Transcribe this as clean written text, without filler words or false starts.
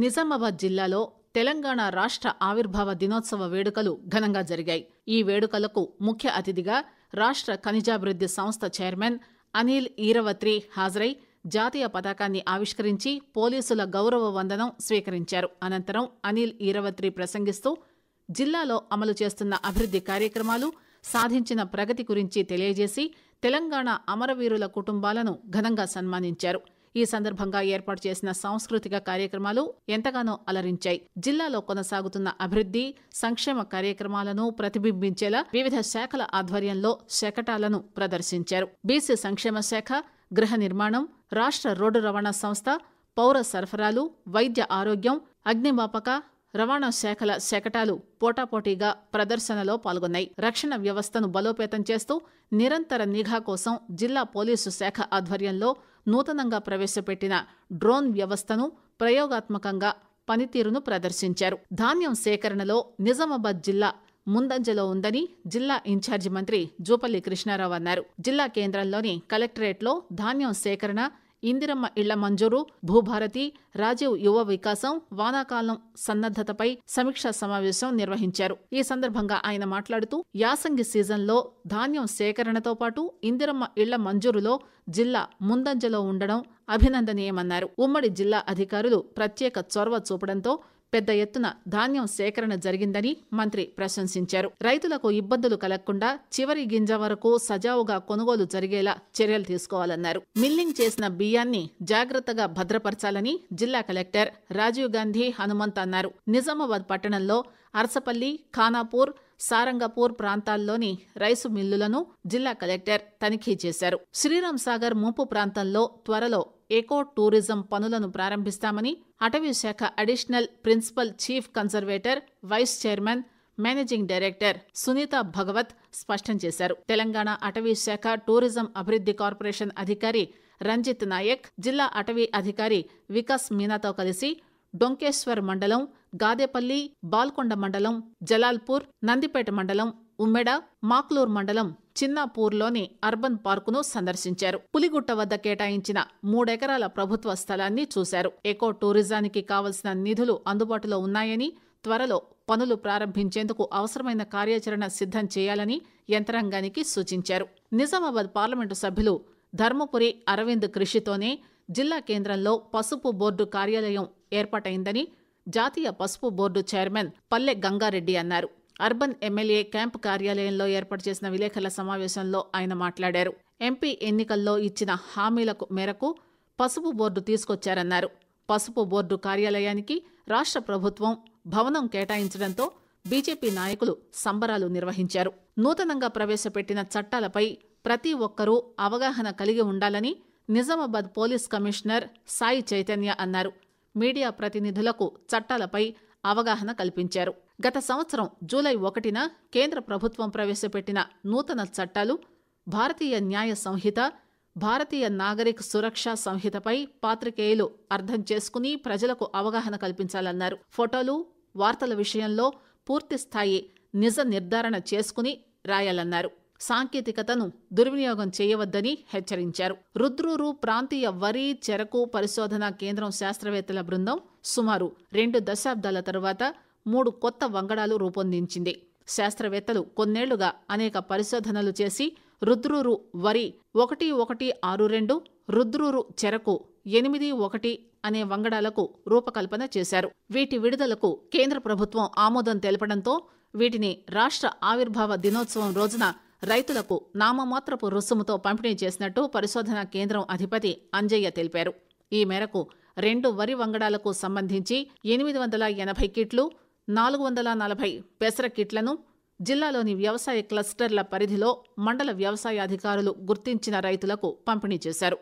నిజామాబాద్ జిల్లాలో తెలంగాణ రాష్ట్ర ఆవిర్భావ దినోత్సవ వేడుకలు ఘనంగా జరిగాయి. ఈ వేడుకలకు ముఖ్య అతిథిగా రాష్ట్ర ఖనిజాభివృద్ధి సంస్థ చైర్మన్ అనిల్ ఈరవత్రి హాజరై జాతీయ పతాకాన్ని ఆవిష్కరించి పోలీసుల గౌరవ వందనం స్వీకరించారు. అనంతరం అనిల్ ఈరవత్రి ప్రసంగిస్తూ జిల్లాలో అమలు చేస్తున్న అభివృద్ధి కార్యక్రమాలు, సాధించిన ప్రగతి గురించి తెలియజేసి తెలంగాణ అమరవీరుల కుటుంబాలను ఘనంగా సన్మానించారు. ఈ సందర్భంగా ఏర్పాటు చేసిన సాంస్కృతిక కార్యక్రమాలు ఎంతగానో అలరించాయి. జిల్లాలో కొనసాగుతున్న అభివృద్ధి, సంక్షేమ కార్యక్రమాలను ప్రతిబింబించేలా వివిధ శాఖల ఆధ్వర్యంలో శకటాలను ప్రదర్శించారు. బీసీ సంక్షేమ శాఖ, గృహ నిర్మాణం, రాష్ట్ర రోడ్డు రవాణా సంస్థ, పౌర సరఫరాలు, వైద్య ఆరోగ్యం, అగ్నిమాపక, రవాణా శాఖల శకటాలు పోటాపోటీగా ప్రదర్శనలో పాల్గొన్నాయి. రక్షణ వ్యవస్థను బలోపేతం చేస్తూ నిరంతర నిఘా కోసం జిల్లా పోలీసు శాఖ ఆధ్వర్యంలో నూతనంగా ప్రవేశపెట్టిన డ్రోన్ వ్యవస్థను ప్రయోగాత్మకంగా పనితీరును ప్రదర్శించారు. ధాన్యం సేకరణలో నిజామాబాద్ జిల్లా ముందంజలో ఉందని జిల్లా ఇన్ఛార్జి మంత్రి జూపల్లి కృష్ణారావు అన్నారు. జిల్లా కేంద్రంలోని కలెక్టరేట్లో ధాన్యం సేకరణ, ఇందిరమ్మ ఇళ్ల మంజూరు, భూభారతి, రాజీవ్ యువ వికాసం, వానాకాలం సన్నద్దతపై సమీక్షా సమావేశం నిర్వహించారు. ఈ సందర్భంగా ఆయన మాట్లాడుతూ యాసంగి సీజన్లో ధాన్యం సేకరణతో పాటు ఇందిరమ్మ ఇళ్ల మంజూరులో జిల్లా ముందంజలో ఉండడం అభినందనీయమన్నారు. ఉమ్మడి జిల్లా అధికారులు ప్రత్యేక చొరవ చూపడంతో పెద్ద ఎత్తున ధాన్యం సేకరణ జరిగిందని మంత్రి ప్రశంసించారు. రైతులకు ఇబ్బందులు కలగకుండా చివరి గింజ వరకు సజావుగా కొనుగోలు జరిగేలా చర్యలు తీసుకోవాలన్నారు. మిల్లింగ్ చేసిన బియ్యాన్ని జాగ్రత్తగా భద్రపరచాలని జిల్లా కలెక్టర్ రాజీవ్ గాంధీ హనుమంత్ అన్నారు. నిజామాబాద్ పట్టణంలో అరసపల్లి, ఖానాపూర్, సారంగపూర్ ప్రాంతాల్లోని రైసు మిల్లులను జిల్లా కలెక్టర్ తనిఖీ చేశారు. శ్రీరామ్ సాగర్ ముంపు ప్రాంతంలో త్వరలో ఎకో టూరిజం పనులను ప్రారంభిస్తామని అటవీ శాఖ additional principal chief conservator, vice chairman, managing director Sunitha Bhagwat స్పష్టం చేశారు. తెలంగాణ అటవీ శాఖ టూరిజం అభివృద్ధి కార్పొరేషన్ అధికారి రంజిత్ నాయక్, జిల్లా అటవీ అధికారి వికాస్ మీనాతో కలిసి డొంకేశ్వర్ మండలం, గాదేపల్లి, బాల్కొండ మండలం, జలాల్పూర్, నందిపేట మండలం, ఉమ్మెడ, మాక్లూర్ మండలం చిన్నాపూర్లోని అర్బన్ పార్కును సందర్శించారు. పులిగుట్ట వద్ద కేటాయించిన 3 ఎకరాల ప్రభుత్వ స్థలాన్ని చూశారు. ఎకో టూరిజానికి కావలసిన నిధులు అందుబాటులో ఉన్నాయని, త్వరలో పనులు ప్రారంభించేందుకు అవసరమైన కార్యాచరణ సిద్ధం చేయాలని యంత్రాంగానికి సూచించారు. నిజామాబాద్ పార్లమెంటు సభ్యులు ధర్మపురి అరవింద్ కృషితోనే జిల్లా కేంద్రంలో పసుపు బోర్డు కార్యాలయం ఏర్పాటైందని జాతీయ పసుపు బోర్డు చైర్మన్ పల్లె గంగారెడ్డి అన్నారు. అర్బన్ ఎమ్మెల్యే క్యాంపు కార్యాలయంలో ఏర్పాటు చేసిన విలేకరుల సమావేశంలో ఆయన మాట్లాడారు. ఎంపీ ఎన్నికల్లో ఇచ్చిన హామీలకు మేరకు పసుపు బోర్డు తీసుకొచ్చారన్నారు. పసుపు బోర్డు కార్యాలయానికి రాష్ట్ర ప్రభుత్వం భవనం కేటాయించడంతో బీజేపీ నాయకులు సంబరాలు నిర్వహించారు. నూతనంగా ప్రవేశపెట్టిన చట్టాలపై ప్రతి ఒక్కరూ అవగాహన కలిగి ఉండాలని నిజామాబాద్ పోలీస్ కమిషనర్ సాయి చైతన్య అన్నారు. మీడియా ప్రతినిధులకు చట్టాలపై అవగాహన కల్పించారు. గత సంవత్సరం జూలై 1న కేంద్ర ప్రభుత్వం ప్రవేశపెట్టిన నూతన చట్టాలు భారతీయ న్యాయ సంహిత, భారతీయ నాగరిక సురక్షా సంహితపై పాత్రికేయులు అర్థం చేసుకుని ప్రజలకు అవగాహన కల్పించాలన్నారు. ఫోటోలు, వార్తల విషయంలో పూర్తిస్థాయి నిజ నిర్ధారణ చేసుకుని రాయాలన్నారు. సాంకేతికతను దుర్వినియోగం చేయవద్దని హెచ్చరించారు. రుద్రూరు ప్రాంతీయ వరి, చెరకు పరిశోధనా కేంద్రం శాస్త్రవేత్తల బృందం సుమారు 2 దశాబ్దాల తరువాత 3 కొత్త వంగడాలు రూపొందించింది. శాస్త్రవేత్తలు కొన్నేళ్లుగా అనేక పరిశోధనలు చేసి రుద్రూరు వరి 1162, రుద్రూరు చెరకు 81 అనే వంగడాలకు రూపకల్పన చేశారు. వీటి విడుదలకు కేంద్ర ప్రభుత్వం ఆమోదం తెలపడంతో వీటిని రాష్ట్ర ఆవిర్భావ దినోత్సవం రోజున రైతులకు నామమాత్రపు రుసుముతో పంపిణీ చేసినట్టు పరిశోధనా కేంద్రం అధిపతి అంజయ్య తెలిపారు. ఈ మేరకు 2 వరి వంగడాలకు సంబంధించి 880 కిట్లు, 440 పెసర కిట్లను జిల్లాలోని వ్యవసాయ క్లస్టర్ల పరిధిలో మండల వ్యవసాయ అధికారులు గుర్తించిన రైతులకు పంపిణీ చేశారు.